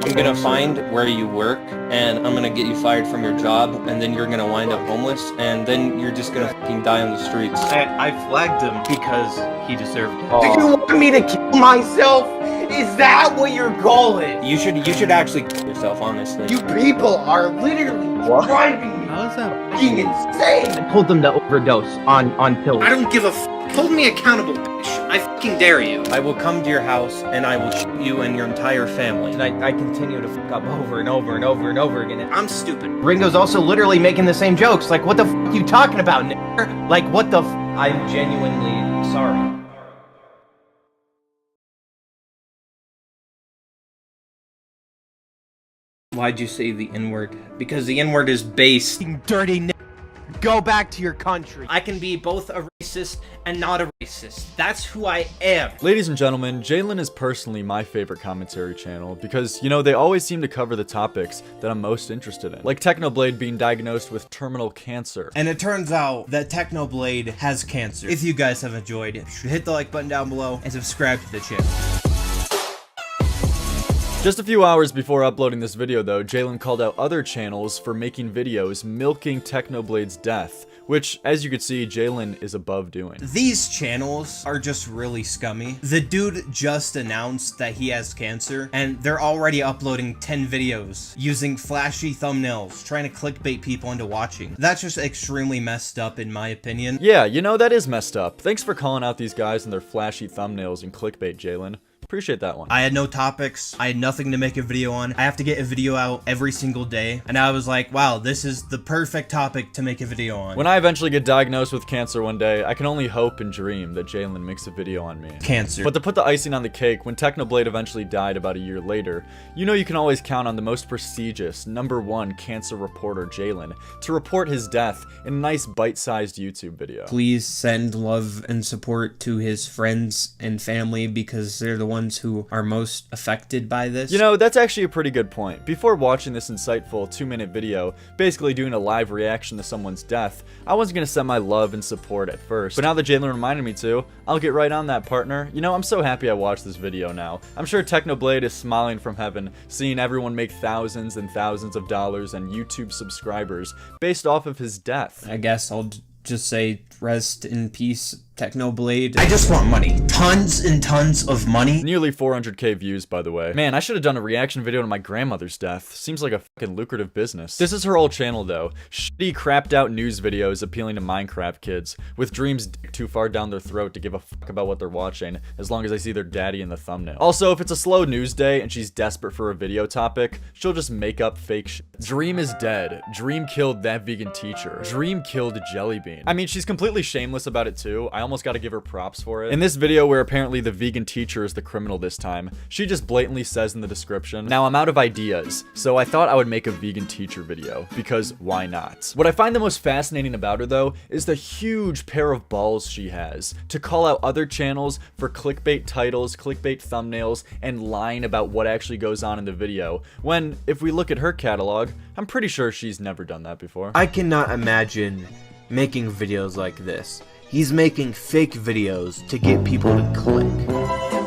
I'm gonna find where you work, and I'm gonna get you fired from your job, and then you're gonna wind up homeless, and then you're just gonna fucking die on the streets. I flagged him because he deserved it. Do you want me to kill myself? Is that what your goal is? You should actually kill yourself, honestly. You people are literally driving me How is that? fucking insane. I told them to overdose on pills. I don't give a f. Hold me accountable, bitch. I fucking dare you. I will come to your house, and I will shoot you and your entire family. And I continue to fuck up over and over and over and over again. I'm stupid. Ringo's also literally making the same jokes. Like, what the f are you talking about, nigger? Like, what the f? I'm genuinely sorry. Why'd you say the N-word? Because the N-word is base. Dirty nigger. Go back to your country. I can be both a racist and not a racist. That's who I am. Ladies and gentlemen, Jalyn is personally my favorite commentary channel because, you know, they always seem to cover the topics that I'm most interested in. Like Technoblade being diagnosed with terminal cancer. And it turns out that Technoblade has cancer. If you guys have enjoyed, hit the like button down below and subscribe to the channel. Just a few hours before uploading this video though, Jalyn called out other channels for making videos milking Technoblade's death, which, as you can see, Jalyn is above doing. These channels are just really scummy. The dude just announced that he has cancer, and they're already uploading 10 videos using flashy thumbnails, trying to clickbait people into watching. That's just extremely messed up in my opinion. Yeah, you know, that is messed up. Thanks for calling out these guys and their flashy thumbnails and clickbait, Jalyn. Appreciate that one. I had no topics. I had nothing to make a video on. I have to get a video out every single day. And I was like, wow, this is the perfect topic to make a video on. When I eventually get diagnosed with cancer one day, I can only hope and dream that Jalyn makes a video on me. Cancer. But to put the icing on the cake, when Technoblade eventually died about a year later, you know you can always count on the most prestigious, #1 cancer reporter, Jalyn, to report his death in a nice bite-sized YouTube video. Please send love and support to his friends and family because they're the ones who are most affected by this. You know, that's actually a pretty good point. Before watching this insightful 2-minute video, basically doing a live reaction to someone's death, I wasn't gonna send my love and support at first. But now that Jalyn reminded me to, I'll get right on that, partner. You know, I'm so happy I watched this video now. I'm sure Technoblade is smiling from heaven, seeing everyone make thousands and thousands of dollars and YouTube subscribers based off of his death. I guess I'll just say rest in peace, Technoblade. I just want money. Tons and tons of money. Nearly 400k views, by the way. Man, I should have done a reaction video to my grandmother's death. Seems like a fucking lucrative business. This is her old channel, though. Shitty, crapped out news videos appealing to Minecraft kids, with dreams too far down their throat to give a fuck about what they're watching, as long as I see their daddy in the thumbnail. Also, if it's a slow news day and she's desperate for a video topic, she'll just make up fake shit. Dream is dead. Dream killed that vegan teacher. Dream killed Jellybean. I mean, she's completely shameless about it too. I almost gotta give her props for it. In this video where apparently the vegan teacher is the criminal this time, she just blatantly says in the description, "Now I'm out of ideas, so I thought I would make a vegan teacher video, because why not?" What I find the most fascinating about her though, is the huge pair of balls she has to call out other channels for clickbait titles, clickbait thumbnails, and lying about what actually goes on in the video, when, if we look at her catalog, I'm pretty sure she's never done that before. I cannot imagine making videos like this. He's making fake videos to get people to click.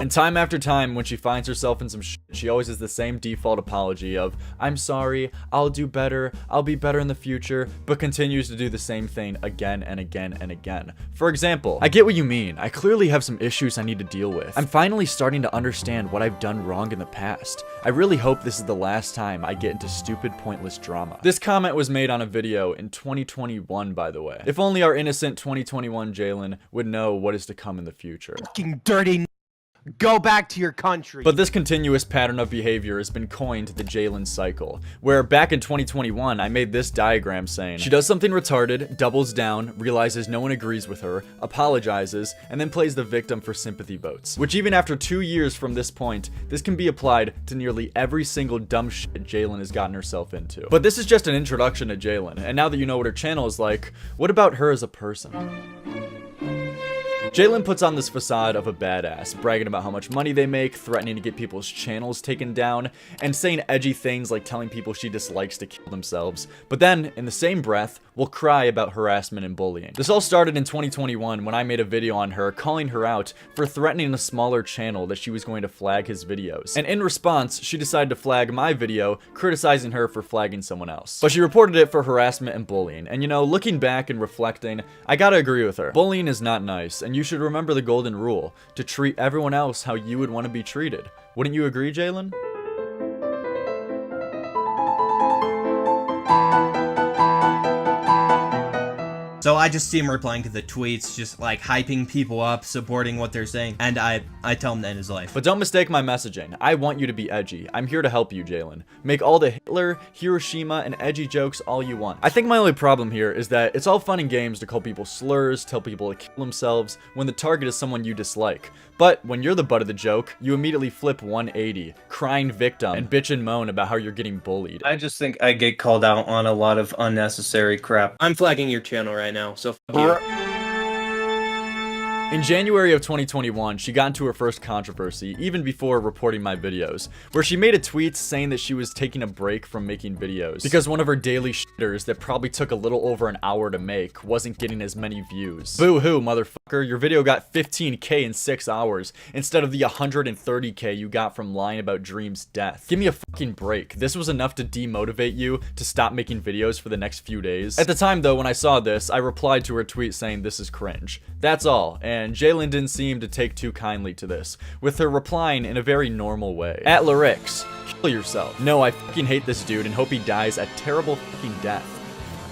And time after time, when she finds herself in some shit, she always has the same default apology of, "I'm sorry, I'll do better, I'll be better in the future," but continues to do the same thing again and again and again. For example, I get what you mean. I clearly have some issues I need to deal with. I'm finally starting to understand what I've done wrong in the past. I really hope this is the last time I get into stupid, pointless drama. This comment was made on a video in 2021, by the way. If only our innocent 2021 Jalyn would know what is to come in the future. Fucking dirty. Go back to your country. But this continuous pattern of behavior has been coined the Jalyn cycle, where back in 2021, I made this diagram saying, she does something retarded, doubles down, realizes no one agrees with her, apologizes, and then plays the victim for sympathy votes. Which even after 2 years from this point, this can be applied to nearly every single dumb shit Jalyn has gotten herself into. But this is just an introduction to Jalyn, and now that you know what her channel is like, what about her as a person? Jalyn puts on this facade of a badass, bragging about how much money they make, threatening to get people's channels taken down, and saying edgy things like telling people she dislikes to kill themselves, but then, in the same breath, will cry about harassment and bullying. This all started in 2021 when I made a video on her calling her out for threatening a smaller channel that she was going to flag his videos. And in response, she decided to flag my video, criticizing her for flagging someone else. But she reported it for harassment and bullying. And you know, looking back and reflecting, I gotta agree with her. Bullying is not nice, and you should remember the golden rule, to treat everyone else how you would want to be treated. Wouldn't you agree, Jalyn? So I just see him replying to the tweets, just like hyping people up, supporting what they're saying, and I tell him to end his life. But don't mistake my messaging. I want you to be edgy. I'm here to help you, Jalyn. Make all the Hitler, Hiroshima, and edgy jokes all you want. I think my only problem here is that it's all fun and games to call people slurs, tell people to kill themselves, when the target is someone you dislike. But when you're the butt of the joke, you immediately flip 180, crying victim, and bitch and moan about how you're getting bullied. I just think I get called out on a lot of unnecessary crap. I'm flagging your channel right now, so f you. In January of 2021, she got into her first controversy, even before reporting my videos, where she made a tweet saying that she was taking a break from making videos because one of her daily shitters that probably took a little over an hour to make wasn't getting as many views. Boo-hoo, motherfucker, your video got 15K in 6 hours instead of the 130K you got from lying about Dream's death. Give me a fucking break. This was enough to demotivate you to stop making videos for the next few days. At the time though, when I saw this, I replied to her tweet saying this is cringe. That's all, and Jalyn didn't seem to take too kindly to this, with her replying in a very normal way. At Lerix, kill yourself. No, I fucking hate this dude and hope he dies a terrible fucking death.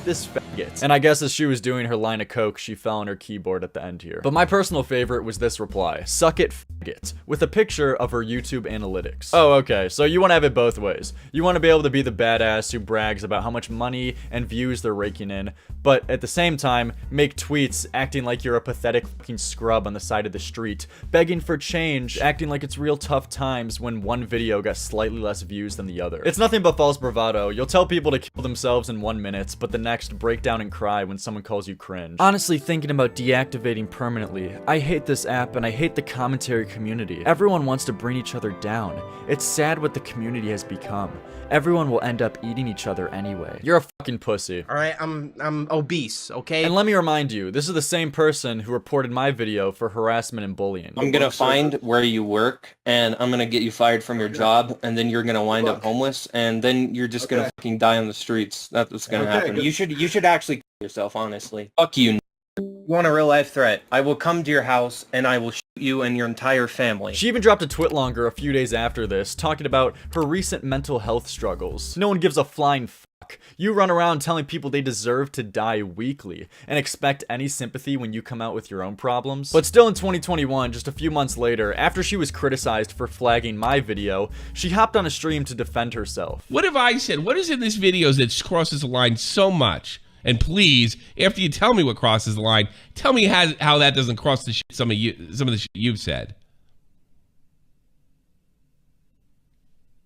This faggot. And I guess as she was doing her line of coke, she fell on her keyboard at the end here. But my personal favorite was this reply, suck it faggot, with a picture of her YouTube analytics. Oh, okay, so you want to have it both ways. You want to be able to be the badass who brags about how much money and views they're raking in, but at the same time, make tweets acting like you're a pathetic fucking scrub on the side of the street, begging for change, acting like it's real tough times when one video got slightly less views than the other. It's nothing but false bravado. You'll tell people to kill themselves in 1 minute, but the next break down and cry when someone calls you cringe. Honestly, thinking about deactivating permanently. I hate this app and I hate the commentary community. Everyone wants to bring each other down. It's sad what the community has become. Everyone will end up eating each other anyway. You're a fucking pussy. Alright, I'm obese, okay? And let me remind you, this is the same person who reported my video for harassment and bullying. I'm gonna find where you work, and I'm gonna get you fired from your job, and then you're gonna wind up homeless, and then you're just gonna fucking die on the streets. That's what's gonna happen. You should actually kill yourself, honestly. Fuck you. You want a real life threat? I will come to your house and I will shoot you and your entire family. She even dropped a twitlonger a few days after this, talking about her recent mental health struggles. No one gives a flying fuck. You run around telling people they deserve to die weekly, and expect any sympathy when you come out with your own problems. But still in 2021, just a few months later, after she was criticized for flagging my video, she hopped on a stream to defend herself. What have I said? What is in this video that crosses the line so much? And please, after you tell me what crosses the line, tell me how that doesn't cross the some of the shit you've said.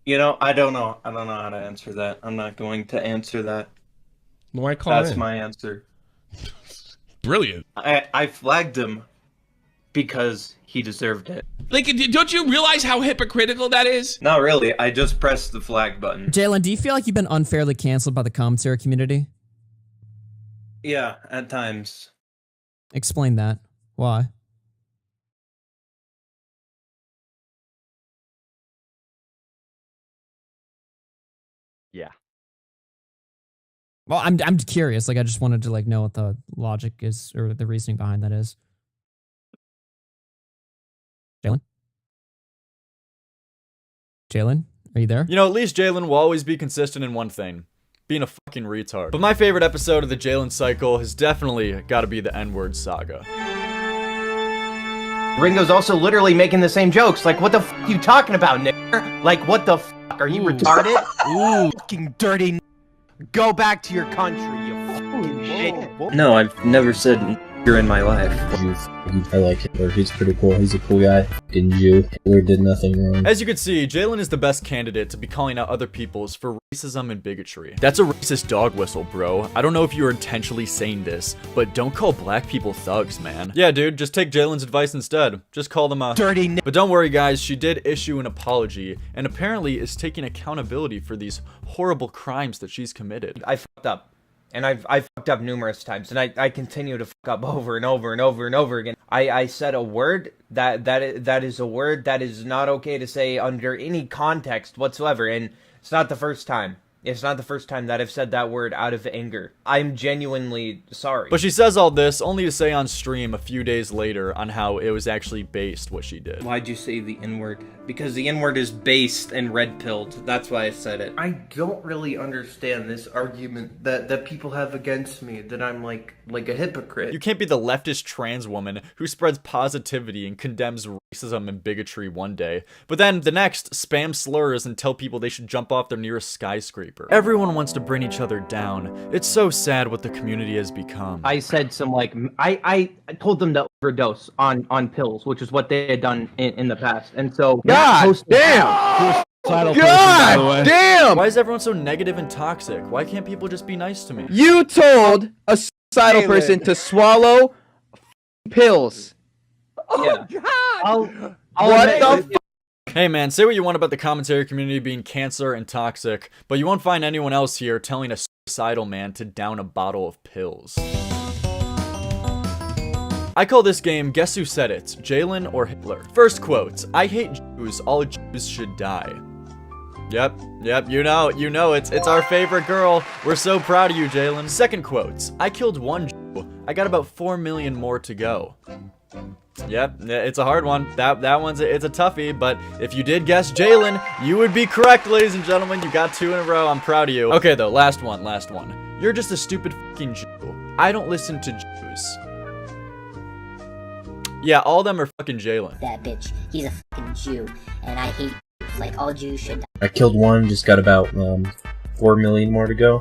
You know, I don't know how to answer that. I'm not going to answer that. Why call That's in? my answer. Brilliant. I flagged him because he deserved it. Like, don't you realize how hypocritical that is? Not really. I just pressed the flag button. Jalyn, do you feel like you've been unfairly canceled by the commentary community? Yeah, at times. Explain that. Why? Yeah. Well, I'm curious. Like, I just wanted to like know what the logic is or the reasoning behind that is. Jalyn? Jalyn, are you there? You know, at least Jalyn will always be consistent in one thing. Being a fucking retard. But my favorite episode of the Jalyn cycle has definitely got to be the N-word saga. Ringo's also literally making the same jokes. Like, what the f*** you talking about, nigger? Like, what the f***? Are you retarded? Ooh, fucking dirty. Go back to your country, you fucking shit. No, I've never said you're in my life. I like Hitler. He's pretty cool. He's a cool guy. Fucking Jew. Hitler did nothing wrong. As you can see, Jalyn is the best candidate to be calling out other peoples for racism and bigotry. That's a racist dog whistle, bro. I don't know if you were intentionally saying this, but don't call black people thugs, man. Yeah, dude, just take Jalyn's advice instead. Just call them a dirty. But don't worry, guys. She did issue an apology and apparently is taking accountability for these horrible crimes that she's committed. I fucked up. And I've fucked up numerous times, and I continue to fuck up over and over and over and over again. I said a word that is a word that is not okay to say under any context whatsoever, and it's not the first time. It's not the first time that I've said that word out of anger. I'm genuinely sorry. But she says all this only to say on stream a few days later on how it was actually based what she did. Why'd you say the N-word? Because the N-word is based and red-pilled. That's why I said it. I don't really understand this argument that people have against me, that I'm like a hypocrite. You can't be the leftist trans woman who spreads positivity and condemns racism and bigotry one day, but then the next spam slurs and tell people they should jump off their nearest skyscraper. Everyone wants to bring each other down. It's so sad what the community has become. I said some I told them to overdose on pills, which is what they had done in the past, and so God damn! God damn! Why is everyone so negative and toxic? Why can't people just be nice to me? You told a suicidal person to swallow pills. yeah. What the Hey man, say what you want about the commentary community being cancer and toxic, but you won't find anyone else here telling a suicidal man to down a bottle of pills. I call this game Guess Who Said It, Jalyn or Hitler. First quote, I hate Jews, all Jews should die. Yep, you know, it's our favorite girl. We're so proud of you, Jalyn. Second quote, I killed one Jew, I got about 4 million more to go. Yep, it's a hard one. That one's it's a toughie, but if you did guess Jalyn, you would be correct, ladies and gentlemen. You got 2 in a row. I'm proud of you. Okay, though, last one. You're just a stupid fucking Jew. I don't listen to Jews. Yeah, all of them are fucking Jalyn. That bitch, he's a fucking Jew, and I hate Jews, like all Jews should die. I killed one, just got about 4 million more to go.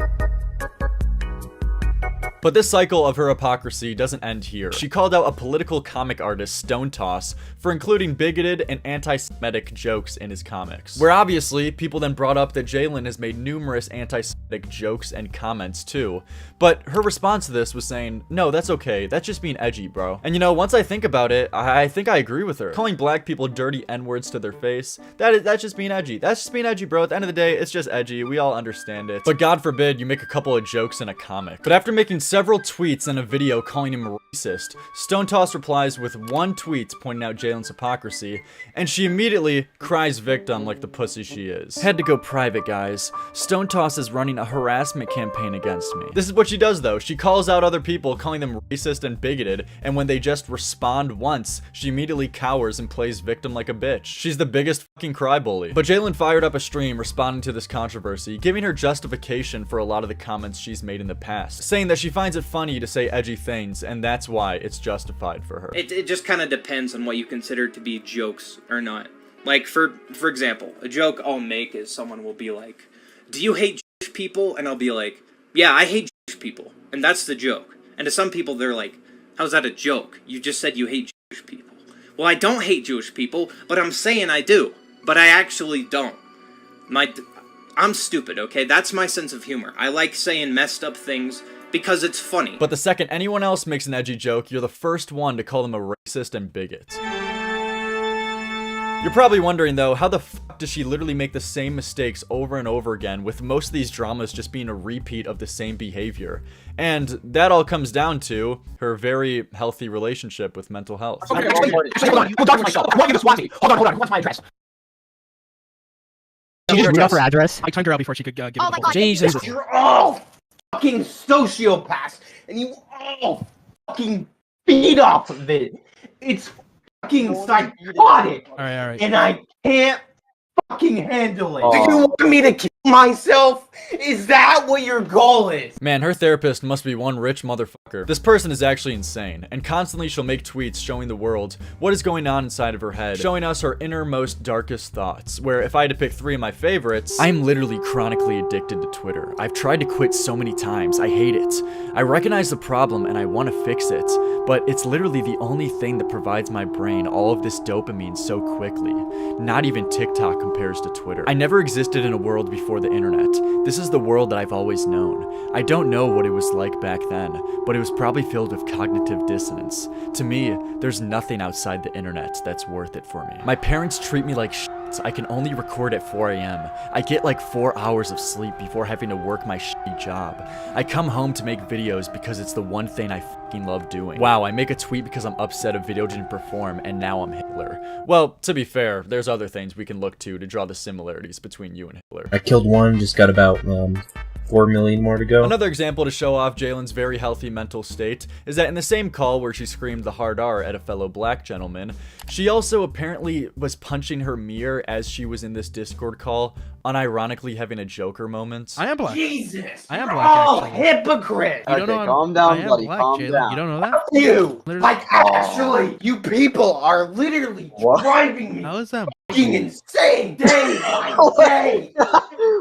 But this cycle of her hypocrisy doesn't end here. She called out a political comic artist, Stone Toss, for including bigoted and anti-Semitic jokes in his comics. Where obviously, people then brought up that Jalyn has made numerous anti-Semitic jokes and comments too. But her response to this was saying, no, that's okay, that's just being edgy, bro. And you know, once I think about it, I think I agree with her. Calling black people dirty N-words to their face, that's just being edgy. That's just being edgy, bro. At the end of the day, it's just edgy. We all understand it. But God forbid you make a couple of jokes in a comic. But after making several tweets and a video calling him racist, Stone Toss replies with 1 tweet pointing out Jalyn's hypocrisy, and she immediately cries victim like the pussy she is. Had to go private, guys. Stone Toss is running a harassment campaign against me. This is what she does though. She calls out other people, calling them racist and bigoted, and when they just respond once, she immediately cowers and plays victim like a bitch. She's the biggest fucking crybaby. But Jalyn fired up a stream responding to this controversy, giving her justification for a lot of the comments she's made in the past, saying that she finds it funny to say edgy things, and that's why it's justified for her. It just kind of depends on what you consider to be jokes or not. Like, for example, a joke I'll make is someone will be like, do you hate Jewish people? And I'll be like, yeah, I hate Jewish people. And that's the joke. And to some people, they're like, how's that a joke? You just said you hate Jewish people. Well, I don't hate Jewish people, but I'm saying I do. But I actually don't. I'm stupid, okay? That's my sense of humor. I like saying messed up things because it's funny. But the second anyone else makes an edgy joke, you're the first one to call them a racist and bigot. You're probably wondering though, how the fuck does she literally make the same mistakes over and over again, with most of these dramas just being a repeat of the same behavior? And that all comes down to her very healthy relationship with mental health. Okay, hold on. Hold on, myself. I want you to Swansea. Hold on. What's my address? She just read her address. I turned her out before she could give Oh it my the God. Jesus. You're all fucking sociopaths, and you all fucking feed off of it. It's fucking psychotic, All right. and I can't fucking handle it. Oh. Do you want me to kill myself? Is that what your goal is? Man, her therapist must be one rich motherfucker. This person is actually insane, and constantly she'll make tweets showing the world what is going on inside of her head, showing us her innermost darkest thoughts, where if I had to pick 3 of my favorites, I am literally chronically addicted to Twitter. I've tried to quit so many times, I hate it. I recognize the problem and I want to fix it, but it's literally the only thing that provides my brain all of this dopamine so quickly. Not even TikTok compares to Twitter. I never existed in a world before the internet. This is the world that I've always known. I don't know what it was like back then, but it was probably filled with cognitive dissonance. To me, there's nothing outside the internet that's worth it for me. My parents treat me like shit. I can only record at 4 a.m. I get like 4 hours of sleep before having to work my shitty job. I come home to make videos because it's the one thing I fucking love doing. Wow, I make a tweet because I'm upset a video didn't perform and now I'm Hitler. Well, to be fair, there's other things we can look to draw the similarities between you and Hitler. I killed one, just got about 4 million more to go. Another example to show off Jalyn's very healthy mental state is that in the same call where she screamed the hard R at a fellow black gentleman, she also apparently was punching her mirror as she was in this Discord call, unironically having a Joker moment. I am black. Jesus! I am black, Oh, actually. hypocrite! You don't know calm down, I am buddy, black, calm Jalyn. down. You don't know that? You! Literally- Like, actually, you people are literally driving me How is that? fucking insane day by day!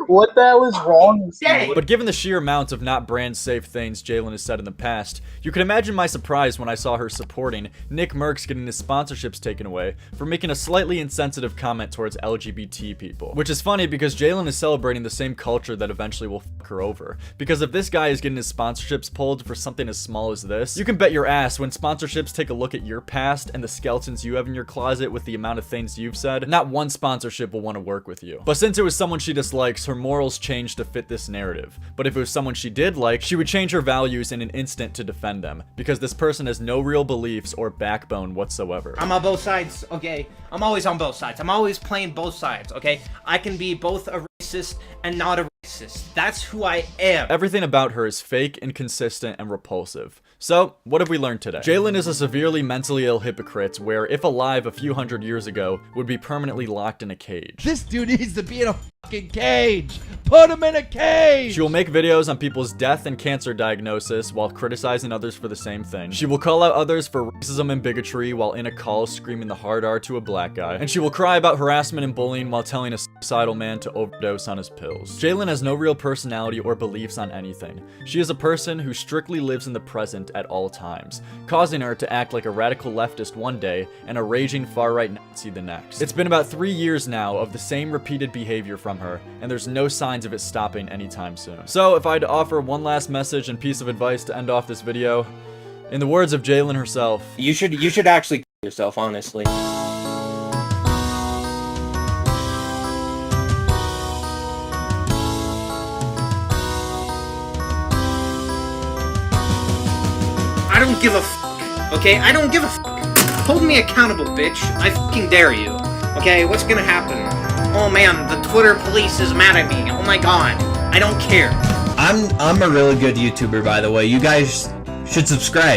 What the hell is wrong with Day. you? But given the sheer amount of not brand safe things Jalyn has said in the past, you can imagine my surprise when I saw her supporting Nick Merckx getting his sponsorships taken away for making a slightly insensitive comment towards LGBT people. Which is funny because Jalyn is celebrating the same culture that eventually will fuck her over. Because if this guy is getting his sponsorships pulled for something as small as this, you can bet your ass when sponsorships take a look at your past and the skeletons you have in your closet with the amount of things you've said, not one sponsorship will want to work with you. But since it was someone she dislikes, her morals changed to fit this narrative. But if it was someone she did like, she would change her values in an instant to defend them, because this person has no real beliefs or backbone whatsoever. I'm on both sides, okay? I'm always on both sides. I'm always playing both sides, okay? I can be both a racist and not a racist. That's who I am. Everything about her is fake, inconsistent, and repulsive. So, what have we learned today? Jalyn is a severely mentally ill hypocrite where, if alive a few hundred years ago, would be permanently locked in a cage. This dude needs to be in a fucking cage. Put him in a cage. She will make videos on people's death and cancer diagnosis while criticizing others for the same thing. She will call out others for racism and bigotry while in a call screaming the hard R to a black guy. And she will cry about harassment and bullying while telling a suicidal man to overdose on his pills. Jalyn has no real personality or beliefs on anything. She is a person who strictly lives in the present at all times, causing her to act like a radical leftist one day and a raging far-right Nazi the next. It's been about 3 years now of the same repeated behavior from her, and there's no signs of it stopping anytime soon. So if I had to offer one last message and piece of advice to end off this video, in the words of Jalyn herself, You should actually kill yourself, honestly. I don't give a fuck, okay? I don't give a fuck. Hold me accountable, bitch. I fucking dare you. Okay, what's gonna happen? Oh man, the Twitter police is mad at me. Oh my god. I don't care. I'm a really good YouTuber, by the way. You guys should subscribe.